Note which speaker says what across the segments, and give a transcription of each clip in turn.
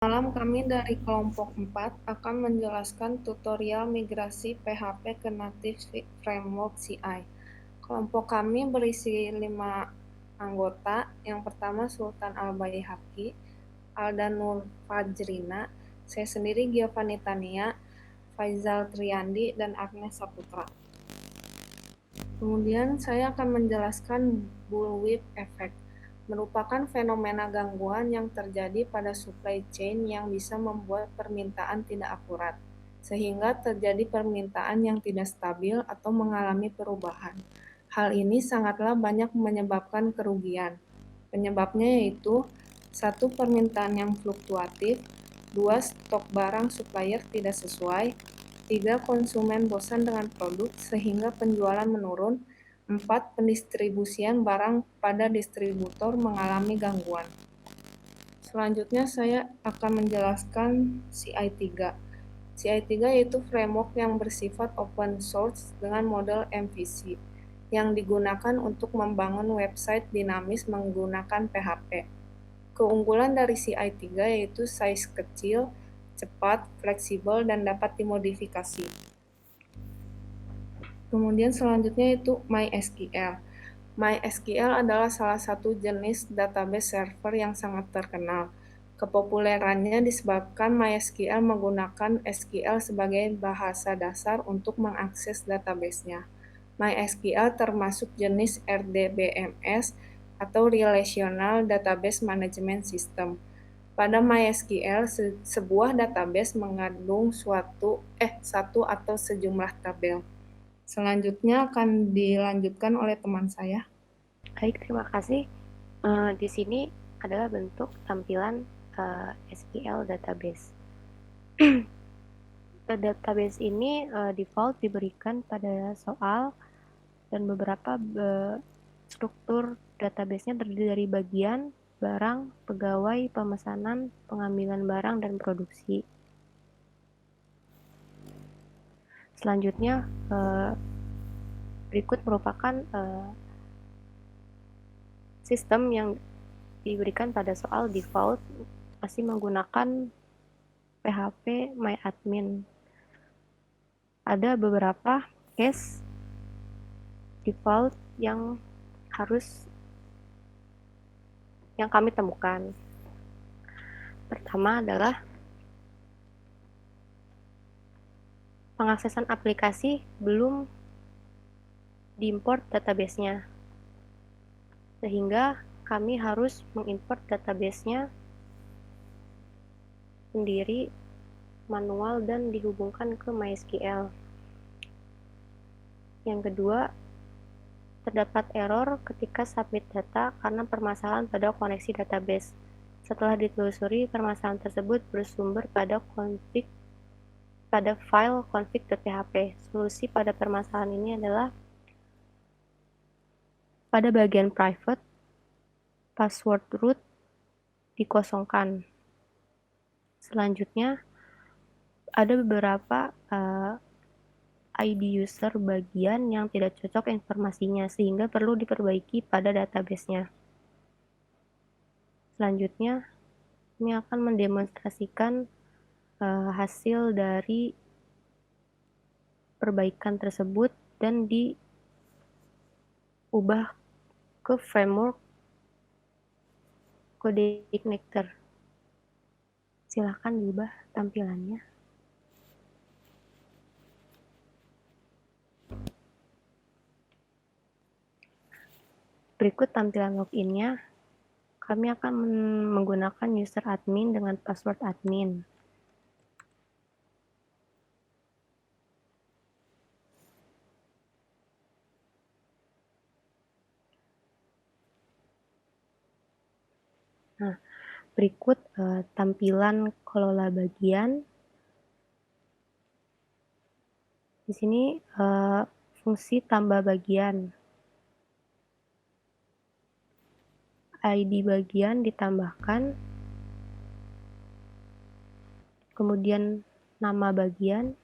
Speaker 1: Malam kami dari kelompok 4 akan menjelaskan tutorial migrasi PHP ke Native Framework CI. Kelompok kami berisi 5 anggota. Yang pertama Sultan Al-Baihaqi, Alda Nur Fajrina, saya sendiri Giovanni Tania, Faizal Triandi, dan Agnes Saputra. Kemudian saya akan menjelaskan bullwhip effect, merupakan fenomena gangguan yang terjadi pada supply chain yang bisa membuat permintaan tidak akurat, sehingga terjadi permintaan yang tidak stabil atau mengalami perubahan. Hal ini sangatlah banyak menyebabkan kerugian. Penyebabnya yaitu: 1. Permintaan yang fluktuatif, 2. Stok barang supplier tidak sesuai, 3. Konsumen bosan dengan produk sehingga penjualan menurun, 4. Pendistribusian barang pada distributor mengalami gangguan. Selanjutnya saya akan menjelaskan CI3. CI3 yaitu framework yang bersifat open source dengan model MVC yang digunakan untuk membangun website dinamis menggunakan PHP. Keunggulan dari CI3 yaitu size kecil, cepat, fleksibel, dan dapat dimodifikasi. Kemudian selanjutnya itu MySQL. MySQL adalah salah satu jenis database server yang sangat terkenal. Kepopulerannya disebabkan MySQL menggunakan SQL sebagai bahasa dasar untuk mengakses database-nya. MySQL termasuk jenis RDBMS atau Relational Database Management System. Pada MySQL, sebuah database mengandung satu atau sejumlah tabel. Selanjutnya akan dilanjutkan oleh teman saya.
Speaker 2: Baik, terima kasih. Di sini adalah bentuk tampilan SQL database. Database ini default diberikan pada soal dan beberapa struktur database-nya terdiri dari bagian, barang, pegawai, pemesanan, pengambilan barang, dan produksi. Selanjutnya, berikut merupakan sistem yang diberikan pada soal default masih menggunakan PHP MyAdmin. Ada beberapa case default yang kami temukan. Pertama adalah pengaksesan aplikasi belum diimport database-nya, sehingga kami harus mengimport database-nya sendiri manual dan dihubungkan ke MySQL. Yang kedua, terdapat error ketika submit data karena permasalahan pada koneksi database. Setelah ditelusuri, permasalahan tersebut bersumber pada file config.php. Solusi pada permasalahan ini adalah pada bagian private, password root dikosongkan. Selanjutnya, ada beberapa ID user bagian yang tidak cocok informasinya, sehingga perlu diperbaiki pada database-nya. Selanjutnya, ini akan mendemonstrasikan hasil dari perbaikan tersebut dan diubah ke framework CodeIgniter. Silakan diubah tampilannya. Berikut tampilan login-nya. Kami akan menggunakan user admin dengan password admin. Nah, berikut tampilan kelola bagian. Di sini fungsi tambah bagian. ID bagian ditambahkan, kemudian nama bagian,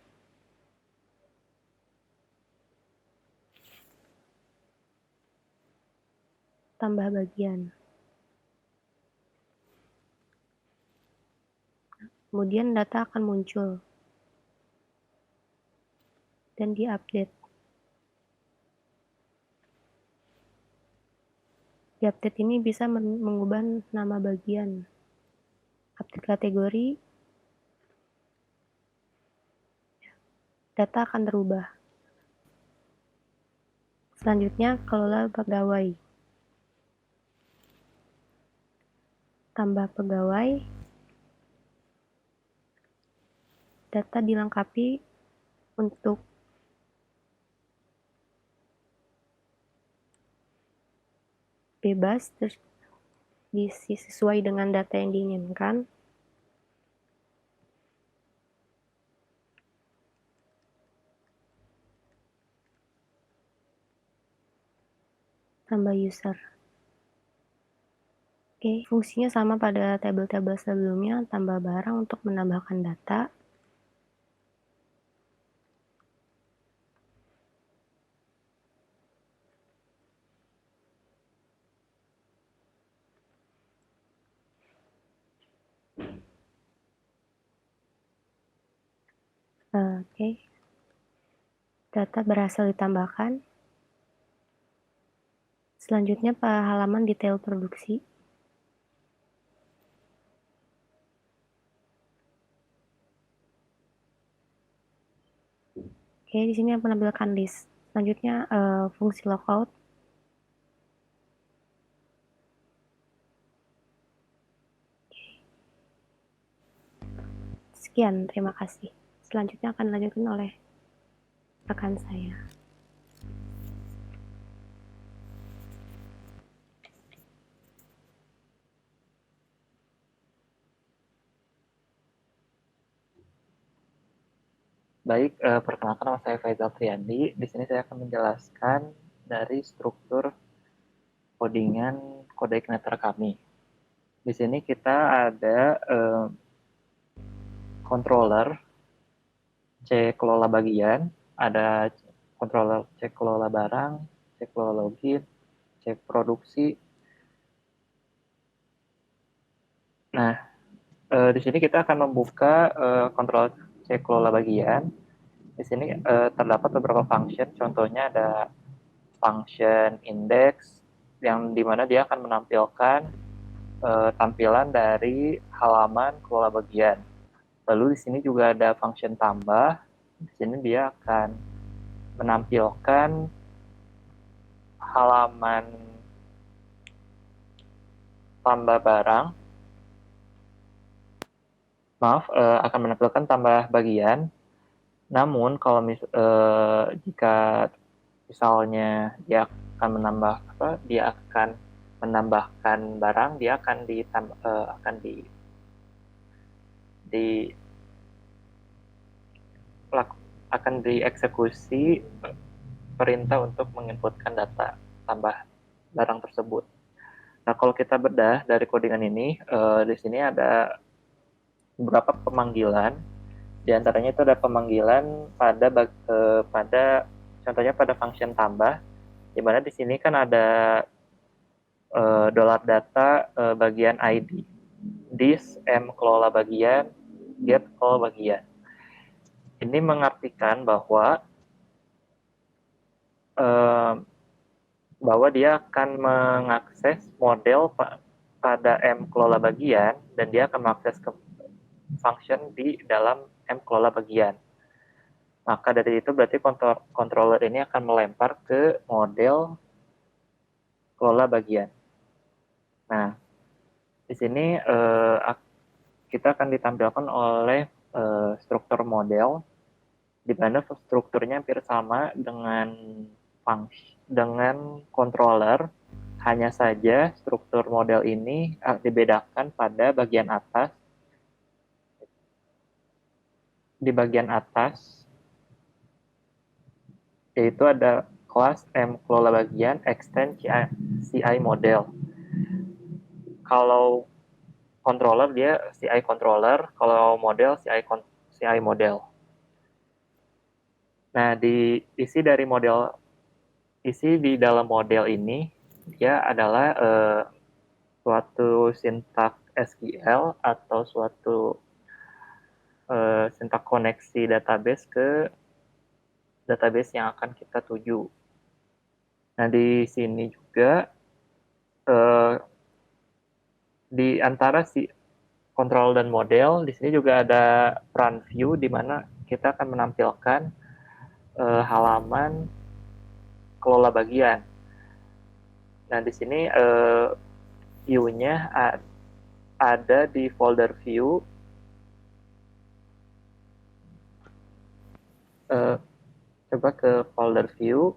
Speaker 2: tambah bagian. kemudian data akan muncul dan diupdate. Di update ini bisa mengubah nama bagian, update kategori, data akan berubah. Selanjutnya, kelola pegawai. Tambah pegawai, data dilengkapi untuk bebas, terus sesuai dengan data yang diinginkan. Tambah user. Oke, fungsinya sama pada tabel-tabel sebelumnya, tambah barang untuk menambahkan data. Oke, data berhasil ditambahkan. Selanjutnya halaman detail produksi. Oke, di sini menampilkan list. Selanjutnya fungsi logout. Sekian, terima kasih. Selanjutnya akan dilanjutkan oleh rekan saya.
Speaker 3: Baik, perkenalkan nama saya Faizal Triandi. Di sini saya akan menjelaskan dari struktur codingan kode igniter kami. Di sini kita ada controller C kelola bagian, ada controller C kelola barang, C kelola login, C produksi. Nah, di sini kita akan membuka controller C kelola bagian. Di sini terdapat beberapa function, contohnya ada function index, yang dimana dia akan menampilkan tampilan dari halaman kelola bagian. Lalu di sini juga ada function tambah. Di sini dia akan menampilkan halaman tambah barang. Akan menampilkan tambah bagian. Namun kalau jika misalnya dia akan menambahkan barang, dia akan dieksekusi perintah untuk menginputkan data tambah barang tersebut. Nah, kalau kita bedah dari codingan ini, di sini ada beberapa pemanggilan. Di antaranya itu ada pemanggilan pada contohnya pada function tambah, di mana di sini kan ada $data bagian ID, this m kelola bagian, get kelola bagian. Ini mengartikan bahwa dia akan mengakses model pada m kelola bagian, dan dia akan mengakses ke function di dalam m kelola bagian. Maka dari itu berarti controller ini akan melempar ke model kelola bagian. Nah, di sini kita akan ditampilkan oleh struktur model, di mana strukturnya hampir sama dengan controller, hanya saja struktur model ini dibedakan pada bagian atas. Di bagian atas yaitu ada kelas M kelola bagian extend CI model. Kalau controller dia CI controller, kalau model CI model. Nah, isi di dalam model ini dia adalah suatu sintaks SQL atau suatu koneksi database ke database yang akan kita tuju. Nah, di sini juga di antara si kontrol dan model, di sini juga ada run view di mana kita akan menampilkan halaman kelola bagian. Nah, di sini view-nya ada di folder view. Coba ke folder view.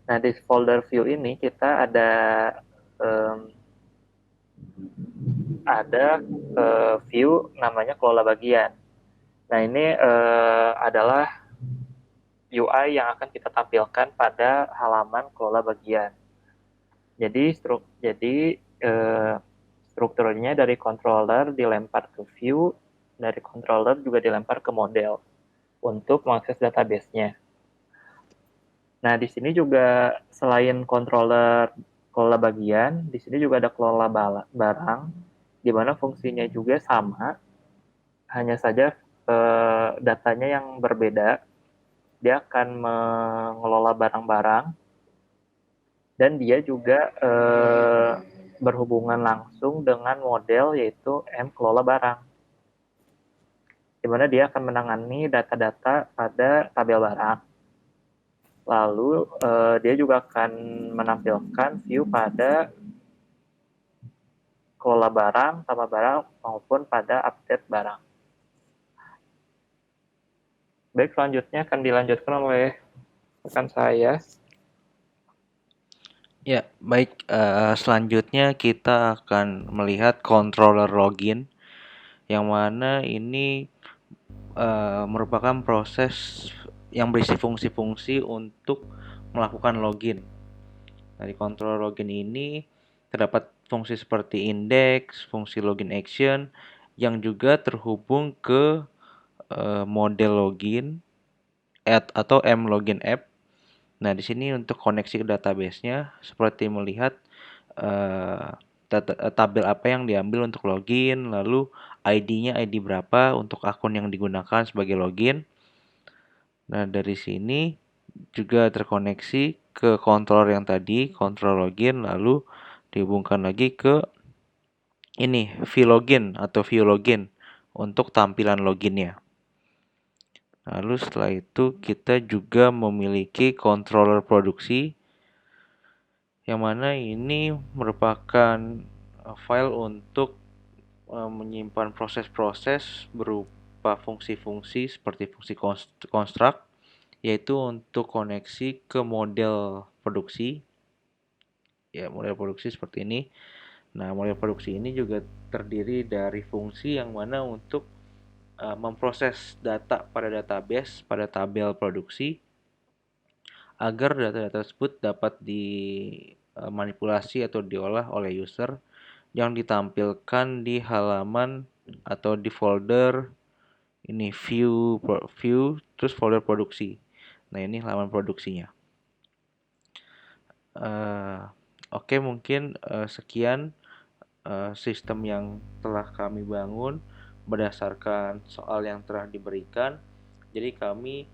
Speaker 3: Nah, di folder view ini kita ada view namanya kelola bagian. Nah, ini adalah UI yang akan kita tampilkan pada halaman kelola bagian. Jadi strukturnya dari controller dilempar ke view, dari controller juga dilempar ke model untuk mengakses database-nya. Nah, di sini juga selain controller kelola bagian, di sini juga ada kelola barang, di mana fungsinya juga sama, hanya saja datanya yang berbeda. Dia akan mengelola barang-barang, dan dia juga berhubungan langsung dengan model, yaitu M kelola barang, di mana dia akan menangani data-data pada tabel barang. Lalu dia juga akan menampilkan view pada kelola barang, tambah barang, maupun pada update barang. Baik, selanjutnya akan dilanjutkan oleh rekan saya.
Speaker 4: Ya, baik. Selanjutnya kita akan melihat controller login, yang mana ini merupakan proses yang berisi fungsi-fungsi untuk melakukan login. Nah, di controller login ini terdapat fungsi seperti index, fungsi login action, yang juga terhubung ke model login atau mlogin app. Nah, di sini untuk koneksi ke database-nya seperti melihat tabel apa yang diambil untuk login, lalu ID-nya ID berapa untuk akun yang digunakan sebagai login. Nah, dari sini juga terkoneksi ke controller yang tadi, controller login, lalu dihubungkan lagi ke ini view login atau view login untuk tampilan loginnya. Lalu setelah itu kita juga memiliki controller produksi, yang mana ini merupakan file untuk menyimpan proses-proses berupa fungsi-fungsi seperti fungsi construct, yaitu untuk koneksi ke model produksi. Ya, model produksi seperti ini. Nah, model produksi ini juga terdiri dari fungsi yang mana untuk memproses data pada database, pada tabel produksi, agar data-data tersebut dapat dimanipulasi atau diolah oleh user, yang ditampilkan di halaman atau di folder ini view terus folder produksi. Nah, ini halaman produksinya. Oke, mungkin sekian sistem yang telah kami bangun berdasarkan soal yang telah diberikan. Jadi kami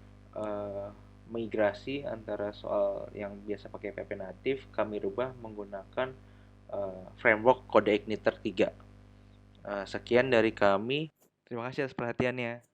Speaker 4: migrasi antara soal yang biasa pakai PP natif, kami rubah menggunakan framework Codeigniter 3. Sekian dari kami. Terima kasih atas perhatiannya.